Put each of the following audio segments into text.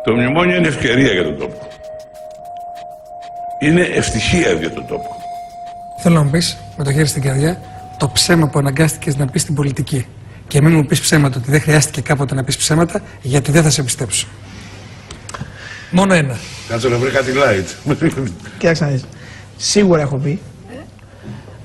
Το μνημόνιο είναι ευκαιρία για τον τόπο. Είναι ευτυχία για τον τόπο. Θέλω να μου πεις, με το χέρι στην καρδιά, το ψέμα που αναγκάστηκες να πεις στην πολιτική. Και μην μου πεις ψέματα ότι δεν χρειάστηκε κάποτε να πεις ψέματα, γιατί δεν θα σε πιστέψω. Μόνο ένα. Κάτσε να βρει κάτι light. Κοίταξε να δεις. Σίγουρα έχω πει.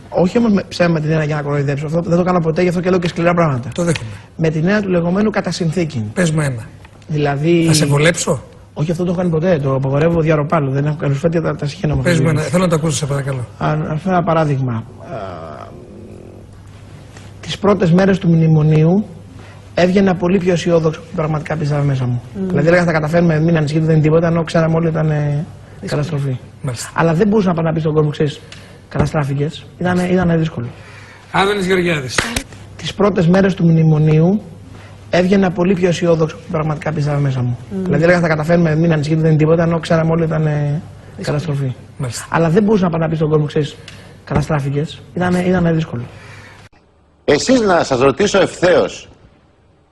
Όχι όμως με ψέμα με την έννοια για να κοροϊδέψω. Αυτό δεν το κάνω ποτέ, γι' αυτό και λέω και σκληρά πράγματα. Το δέχομαι. Με την έννοια του λεγόμενου κατά συνθήκη. Πες μου ένα. Δηλαδή. Θα σε βολέψω. Όχι, αυτό το έχω κάνει ποτέ. Το απαγορεύω διαρροπάλου. Δεν έχω καλωσφέρει τα στοιχεία μου. Πες μου ένα. Θέλω να το ακούσω, σε παρακαλώ. Αν φέρω ένα παράδειγμα. Τις πρώτες μέρες του μνημονίου έβγαινα πολύ πιο αισιόδοξο που πραγματικά πίστευα μέσα μου. Δηλαδή έλεγα θα καταφέρουμε, μην ανησυχείτε, δεν είναι τίποτα, ενώ ξέραμε όλοι ήταν καταστροφή. Μάλιστα. Αλλά δεν μπορούσα να πάω να πει στον κόσμο, ξέρεις, καταστράφηκες. Ήταν δύσκολο. Άδωνης Γεωργιάδης. Τις πρώτες μέρες του μνημονίου έβγαινα πολύ πιο αισιόδοξο που πραγματικά πίστευα μέσα μου. Δηλαδή έλεγα θα καταφέρουμε, μην ανησυχείτε, δεν είναι τίποτα, ενώ ξέραμε όλοι ήταν καταστροφή. Μάλιστα. Αλλά δεν μπορούσα να πάω να πει στον κόσμο, ξέρεις, καταστράφηκες. Ήταν δύσκολο. Εσείς να σας ρωτήσω ευθέως,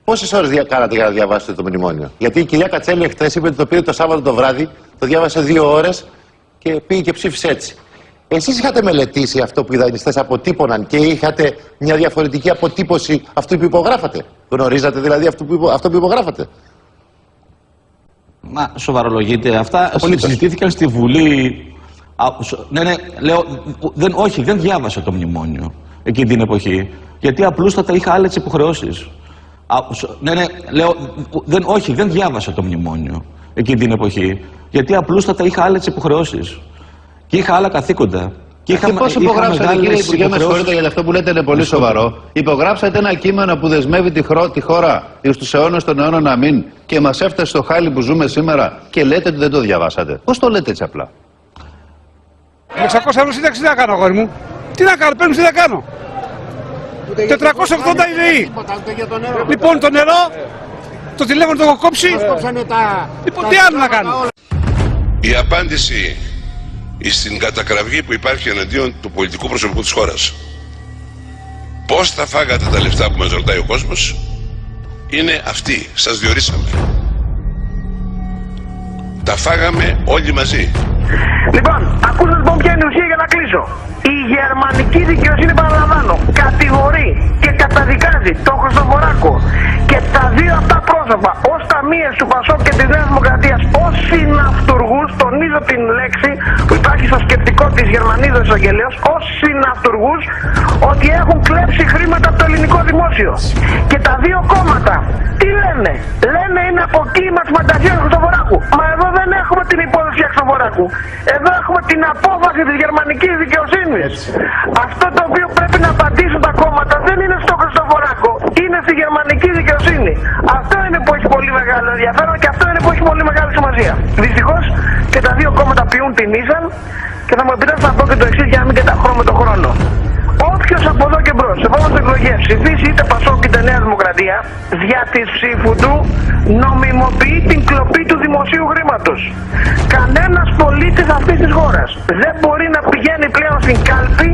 πόσες ώρες κάνατε για να διαβάσετε το μνημόνιο? Γιατί η κυρία Κατσέλη εχθές είπε ότι το πήρε το Σάββατο το βράδυ, το διάβασε 2 ώρες και πήγε και ψήφισε έτσι. Εσείς είχατε μελετήσει αυτό που οι δανειστές αποτύπωναν και είχατε μια διαφορετική αποτύπωση αυτού που υπογράφατε? Γνωρίζατε δηλαδή αυτό που υπογράφατε? Μα σοβαρολογείτε. Αυτά συζητήθηκαν στη Βουλή. Ναι, λέω, δεν διάβασα το μνημόνιο εκείνη την εποχή. Γιατί απλούστατα είχα άλλες υποχρεώσεις. Ναι, λέω, δεν διάβασα το μνημόνιο εκείνη την εποχή. Γιατί απλούστατα είχα άλλες υποχρεώσεις. Και είχα άλλα καθήκοντα. Και πώς υπογράψατε, κύριε Υπουργέ, με συγχωρείτε γιατί αυτό που λέτε είναι πολύ σοβαρό. Υπογράψατε ένα κείμενο που δεσμεύει τη χώρα εις τους αιώνες των αιώνων να μην και μας έφτασε στο χάλι που ζούμε σήμερα και λέτε ότι δεν το διαβάσατε. Πώς το λέτε έτσι απλά? Με 600 ευρώ σύνταξη τι να κάνω, αγόρι μου? Τι να κάνω, παίρνω, τι να κάνω? 480 ιδεοί. Λοιπόν, το νερό, το τηλέφωνο το έχω κόψει. Λοιπόν, τι άλλο να κάνω? Η απάντηση στην κατακραυγή που υπάρχει εναντίον του πολιτικού προσωπικού της χώρας, πώς θα φάγατε τα λεφτά που μας ρωτάει ο κόσμος, είναι αυτή. Σας διορίσαμε. Τα φάγαμε όλοι μαζί. Λοιπόν, ακούστε λοιπόν ποια είναι η ουσία για να κλείσω. Η γερμανική δικαιοσύνη, παραλαμβάνω, κατηγορεί και καταδικάζει τον Χριστοφοράκο και τα δύο αυτά πρόσωπα ως ταμείες του Πασόκ και της Νέας Δημοκρατίας ως συναυτουργούς, τονίζω την λέξη που υπάρχει στο σκεπτικό της Γερμανίδας Εισαγγελέως, ως συναυτουργούς, ότι έχουν κλέψει χρήματα από το ελληνικό δημόσιο. Και τα δύο κόμματα τι λένε? Λένε είναι αποκύλημα της φαντασίας του Χριστοφοράκου. Μα εδώ δεν έχουμε την υπόθεση Χριστοφοράκου. Εδώ έχουμε την απόφαση της γερμανικής δικαιοσύνης. Αυτό το οποίο πρέπει να απαντήσουν τα κόμματα δεν είναι στο Χριστοφοράκο, είναι στη γερμανική δικαιοσύνη. Αυτό είναι που έχει πολύ μεγάλο ενδιαφέρον και αυτό είναι που έχει πολύ μεγάλη σημασία. Δυστυχώς και τα δύο κόμματα πιούν την ίσαν και θα μου επιτρέψετε να πω και το εξής για να μην καταχρώ με τον χρόνο. Όποιος από εδώ και μπρος, σε επόμενες εκλογές, ψηφίσει είτε Πασόκ είτε Νέα Δημοκρατία, δια της ψήφου του νομιμοποιεί την κλοπή του δημοσίου χρήματος. Κανένας πολίτης αυτής της χώρας δεν μπορεί να πηγαίνει πλέον στην κάλπη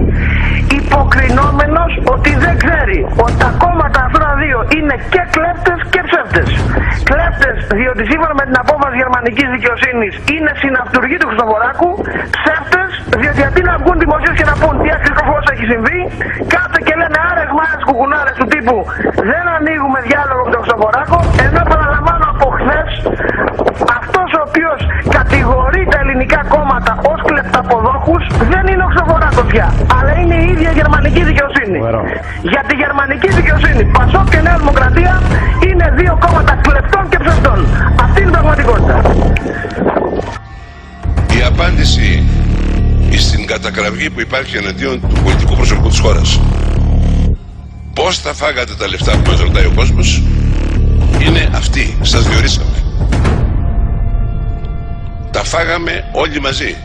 υποκρινόμενος ότι δεν ξέρει ότι τα κόμματα αυτά τα δύο είναι και κλέπτες και ψεύτες. Κλέπτες διότι σύμφωνα με την απόφαση γερμανικής δικαιοσύνης είναι συναυτουργοί του Χριστοφοράκου, ψεύτες διότι αντί να βγουν δημοσίως και να πούν τι ακριβώς έχει συμβεί, κάτω και λένε άρες μάρες κουκουνάρες του τύπου δεν ανοίγουμε διάλογο με τον Χριστοφοράκο, ενώ παραλαμβάνω από χθες αυτός ο οποίος κατηγορεί τα ελληνικά κόμματα ως κλεπταποδόχους δεν είναι ο Χριστοφοράκος πια, αλλά είναι η ίδια γερμανική δικαιοσύνη. Για τη γερμανική δικαιοσύνη, Πασόκ και Νέα Δημοκρατία είναι δύο κόμματα κλεπτών και ψευτών. Αυτή είναι η πραγματικότητα. Η απάντηση στην κατακραυγή που υπάρχει εναντίον του πολιτικού προσωπικού της χώρας, πώς θα φάγατε τα λεφτά που μας ρωτάει ο κόσμος, είναι αυτή. Σας διορίσαμε. Τα φάγαμε όλοι μαζί.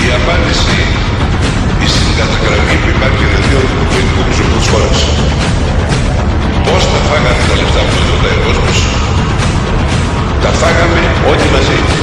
Η απάντηση κατακραυγή που υπάρχει εναντίον του πολιτικού προσωπικού της χώρας. Πώς τα φάγατε τα λεφτά που μας ρωτάει ο κόσμος? Τα φάγαμε όλοι μαζί.